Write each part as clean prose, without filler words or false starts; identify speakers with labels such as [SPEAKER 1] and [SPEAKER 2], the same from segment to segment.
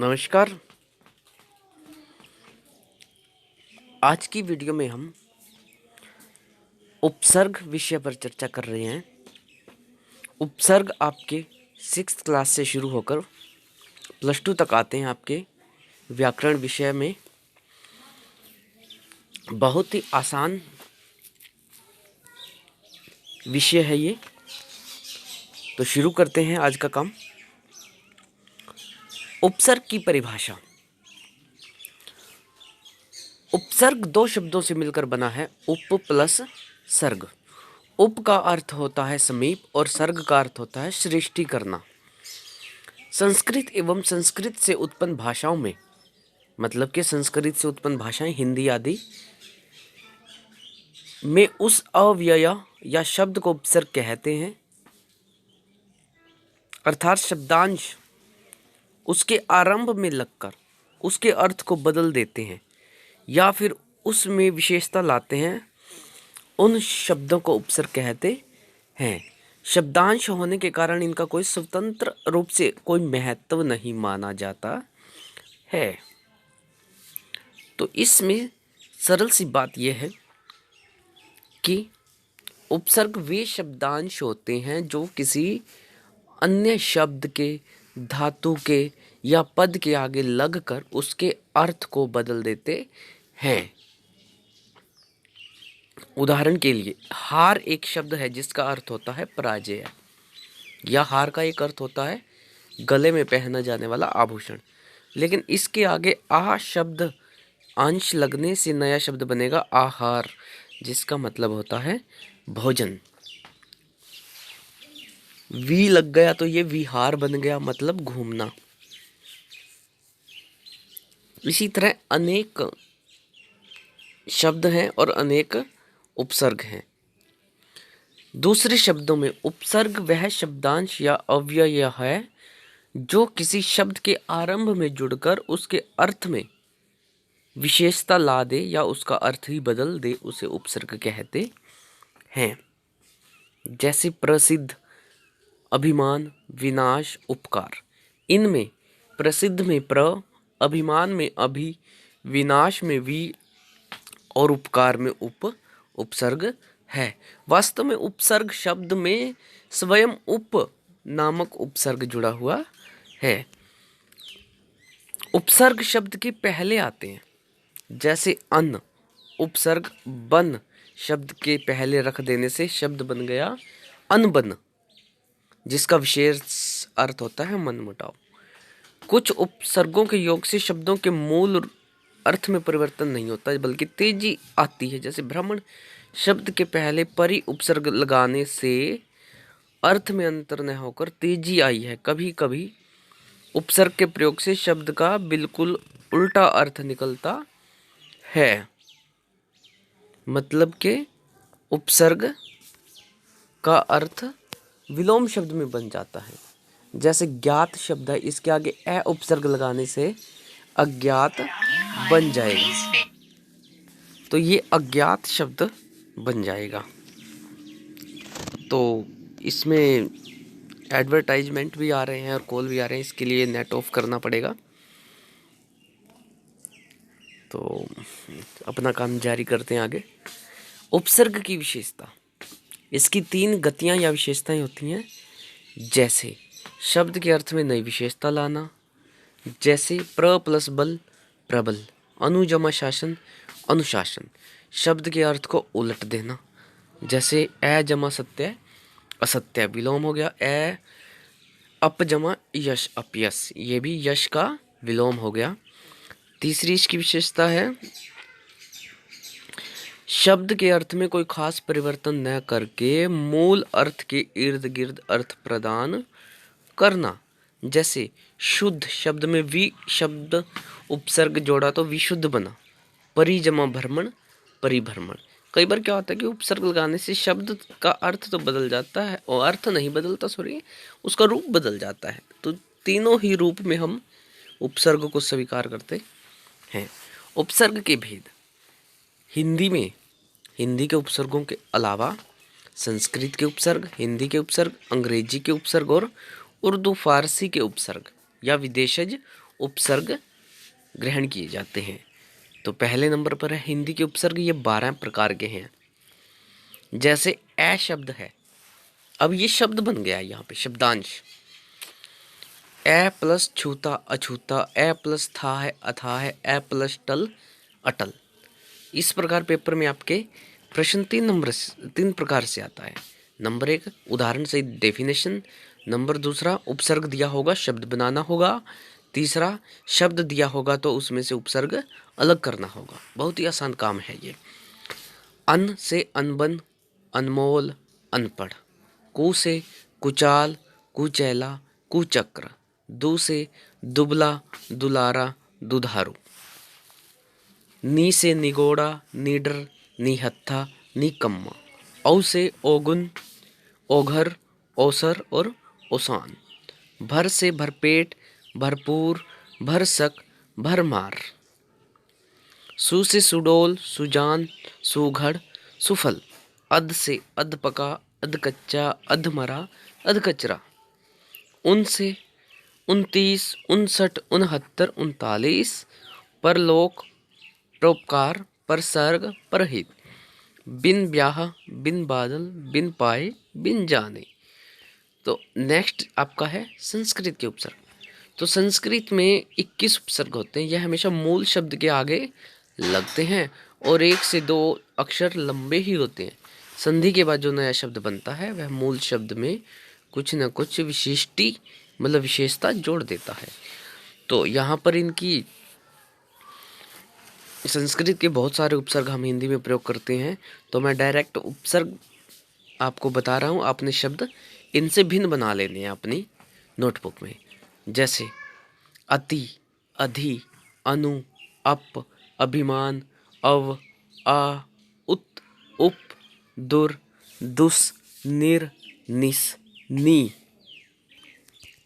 [SPEAKER 1] नमस्कार। आज की वीडियो में हम उपसर्ग विषय पर चर्चा कर रहे हैं। उपसर्ग आपके 6th क्लास से शुरू होकर +2 तक आते हैं। आपके व्याकरण विषय में बहुत ही आसान विषय है ये। तो शुरू करते हैं आज का काम। उपसर्ग की परिभाषा। उपसर्ग दो शब्दों से मिलकर बना है, उप प्लस सर्ग। उप का अर्थ होता है समीप और सर्ग का अर्थ होता है सृष्टि करना। संस्कृत एवं संस्कृत से उत्पन्न भाषाओं में, मतलब कि संस्कृत से उत्पन्न भाषाएं हिंदी आदि में उस अव्यय या शब्द को उपसर्ग कहते हैं, अर्थात शब्दांश उसके आरंभ में लगकर उसके अर्थ को बदल देते हैं या फिर उसमें विशेषता लाते हैं। उन शब्दों को उपसर्ग कहते हैं। शब्दांश होने के कारण इनका कोई स्वतंत्र रूप से कोई महत्व नहीं माना जाता है। तो इसमें सरल सी बात यह है कि उपसर्ग वे शब्दांश होते हैं जो किसी अन्य शब्द के, धातु के या पद के आगे लगकर उसके अर्थ को बदल देते हैं। उदाहरण के लिए हार एक शब्द है जिसका अर्थ होता है पराजय, या हार का एक अर्थ होता है गले में पहना जाने वाला आभूषण, लेकिन इसके आगे आ शब्द अंश लगने से नया शब्द बनेगा आहार, जिसका मतलब होता है भोजन। वी लग गया तो ये विहार बन गया, मतलब घूमना। इसी तरह अनेक शब्द हैं और अनेक उपसर्ग हैं। दूसरे शब्दों में उपसर्ग वह शब्दांश या अव्यय है जो किसी शब्द के आरंभ में जुड़कर उसके अर्थ में विशेषता ला दे या उसका अर्थ ही बदल दे, उसे उपसर्ग कहते हैं। जैसे प्रसिद्ध, अभिमान, विनाश, उपकार। इनमें प्रसिद्ध में प्र, अभिमान में अभि, विनाश में वि और उपकार में उप उपसर्ग है। वास्तव में उपसर्ग शब्द में स्वयं उप नामक उपसर्ग जुड़ा हुआ है। उपसर्ग शब्द के पहले आते हैं, जैसे अन्न। उपसर्ग बन शब्द के पहले रख देने से शब्द बन गया अनबन, जिसका विशेष अर्थ होता है मनमुटाव। कुछ उपसर्गों के योग से शब्दों के मूल अर्थ में परिवर्तन नहीं होता बल्कि तेजी आती है। जैसे भ्रमण शब्द के पहले परि उपसर्ग लगाने से अर्थ में अंतर न होकर तेजी आई है। कभी कभी उपसर्ग के प्रयोग से शब्द का बिल्कुल उल्टा अर्थ निकलता है, मतलब के उपसर्ग का अर्थ विलोम शब्द में बन जाता है। जैसे ज्ञात शब्द है, इसके आगे ए उपसर्ग लगाने से अज्ञात बन जाएगा, तो ये अज्ञात शब्द बन जाएगा। तो इसमें एडवर्टाइजमेंट भी आ रहे हैं और कॉल भी आ रहे हैं, इसके लिए नेट ऑफ करना पड़ेगा। तो अपना काम जारी करते हैं आगे। उपसर्ग की विशेषता। इसकी 3 गतियां या विशेषताएं होती हैं। जैसे शब्द के अर्थ में नई विशेषता लाना, जैसे प्र प्लस बल प्रबल, अनु जमा शासन अनुशासन, शब्द के अर्थ को उलट देना। जैसे ए जमा सत्य असत्य, विलोम हो गया। ए अप जमा यश अपयश, ये भी यश का विलोम हो गया। तीसरी इसकी विशेषता है शब्द के अर्थ में कोई खास परिवर्तन न करके मूल अर्थ के इर्द गिर्द अर्थ प्रदान करना। जैसे शुद्ध शब्द में वि शब्द उपसर्ग जोड़ा तो विशुद्ध बना। परिजमा भ्रमण परिभ्रमण। कई बार क्या होता है कि उपसर्ग लगाने से शब्द का अर्थ तो बदल जाता है, और अर्थ नहीं बदलता, सॉरी, उसका रूप बदल जाता है। तो तीनों ही रूप में हम उपसर्ग को स्वीकार करते हैं। उपसर्ग के भेद। हिंदी में हिंदी के उपसर्गों के अलावा संस्कृत के उपसर्ग, हिंदी के उपसर्ग, अंग्रेजी के उपसर्ग और उर्दू फारसी के उपसर्ग या विदेशज उपसर्ग ग्रहण किए जाते हैं। तो पहले नंबर पर है हिंदी के उपसर्ग, ये 12 प्रकार के हैं। जैसे ए शब्द है, अब ये शब्द बन गया यहाँ पे शब्दांश। ए प्लस छूता अछूता, ए प्लस था है अथा है, ए प्लस टल अटल। इस प्रकार पेपर में आपके प्रश्न 3 प्रकार से आता है। नंबर 1 उदाहरण से डेफिनेशन, नंबर 2 उपसर्ग दिया होगा, शब्द बनाना होगा, तीसरा शब्द दिया होगा तो उसमें से उपसर्ग अलग करना होगा। बहुत ही आसान काम है ये। अन से अनबन, अनमोल, अनपढ़। कु से कुचाल, कुचैला, कुचक्र। दु से दुबला, दुलारा, दुधारू। नी से निगोड़ा, नीडर, निहत्था, निकम्मा। औ से औगुन, औघर, औसर और औसान। भर से भरपेट, भरपूर, भरसक, भरमार। सु से सुडोल, सुजान, सुघड़, सुफल। अध से अधपका, अधकच्चा, अधमरा, अधकचरा। उन से 29, 59, 69, 39। परलोक, परोपकार, परसर्ग, परहित। बिन ब्याह, बिन बादल, बिन पाए, बिन जाने। तो नेक्स्ट आपका है संस्कृत के उपसर्ग। तो संस्कृत में 21 उपसर्ग होते हैं। यह हमेशा मूल शब्द के आगे लगते हैं और 1 से 2 अक्षर लंबे ही होते हैं। संधि के बाद जो नया शब्द बनता है वह मूल शब्द में कुछ न कुछ विशिष्टि मतलब विशेषता जोड़ देता है। तो यहाँ पर इनकी संस्कृत के बहुत सारे उपसर्ग हम हिंदी में प्रयोग करते हैं। तो मैं डायरेक्ट उपसर्ग आपको बता रहा हूँ, आपने शब्द इनसे भिन्न बना लेने हैं अपनी नोटबुक में। जैसे अति, अधि, अनु, अप, अभिमान, अव, आ, उत, उप, दुर, दुस, निर, निस, नी।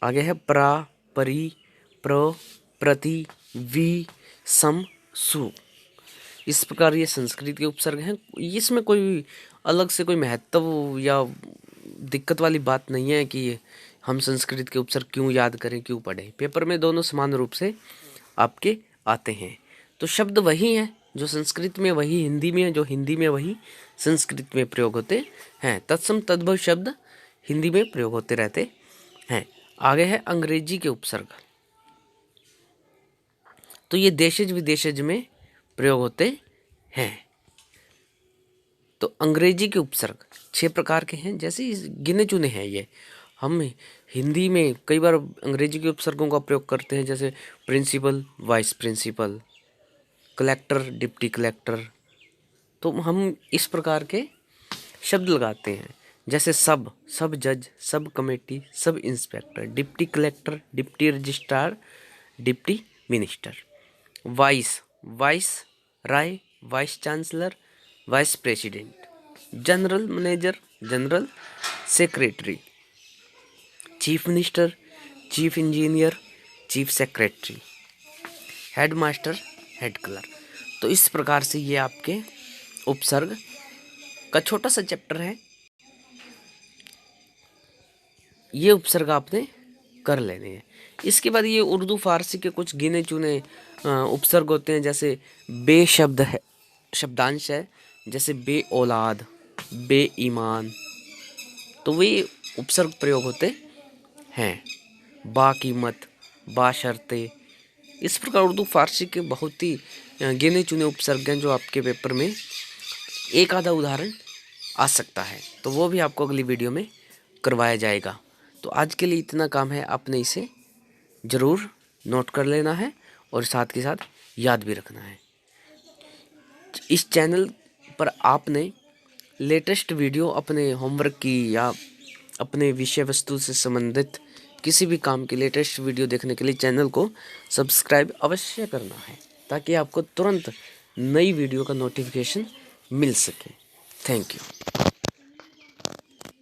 [SPEAKER 1] आगे है प्रा, परि, प्र, प्रति, वि, सम, सु। इस प्रकार ये संस्कृत के उपसर्ग हैं। इसमें कोई अलग से कोई महत्व या दिक्कत वाली बात नहीं है कि हम संस्कृत के उपसर्ग क्यों याद करें, क्यों पढ़ें। पेपर में दोनों समान रूप से आपके आते हैं। तो शब्द वही हैं जो संस्कृत में, वही हिंदी में, जो हिंदी में वही संस्कृत में प्रयोग होते हैं। तत्सम तद्भव शब्द हिंदी में प्रयोग होते रहते हैं। आगे है अंग्रेजी के उपसर्ग। तो ये देशज विदेशज में प्रयोग होते हैं। तो अंग्रेजी के उपसर्ग 6 प्रकार के हैं। जैसे गिने चुने हैं ये। हम हिंदी में कई बार अंग्रेजी के उपसर्गों का प्रयोग करते हैं, जैसे principal, vice principal, collector, deputy collector. तो हम इस प्रकार के शब्द लगाते हैं। जैसे सब, सब जज, sub committee, sub inspector, deputy collector, deputy registrar, deputy minister. Vice, viceroy, vice chancellor, vice president. General manager, general secretary. Chief minister, chief engineer, chief secretary. Head master, head clerk. तो इस प्रकार से ये आपके उपसर्ग का छोटा सा चैप्टर है। ये उपसर्ग आपने कर लेने हैं। इसके बाद ये उर्दू फारसी के कुछ गिने चुने उपसर्ग होते हैं। जैसे बे शब्द है, शब्दांश है। जैसे बे औलाद, बे ईमान। तो वे उपसर्ग प्रयोग होते हैं। बाकीमत, बाशर्ते। इस प्रकार उर्दू फारसी के बहुत ही गिने चुने उपसर्ग हैं जो आपके पेपर में एक आधा उदाहरण आ सकता है। तो वो भी आपको अगली वीडियो में करवाया जाएगा। तो आज के लिए इतना काम है, आपने इसे ज़रूर नोट कर लेना है और साथ के साथ याद भी रखना है। इस चैनल पर आपने लेटेस्ट वीडियो अपने होमवर्क की या अपने विषय वस्तु से संबंधित किसी भी काम की लेटेस्ट वीडियो देखने के लिए चैनल को सब्सक्राइब अवश्य करना है, ताकि आपको तुरंत नई वीडियो का नोटिफिकेशन मिल सके। Thank you.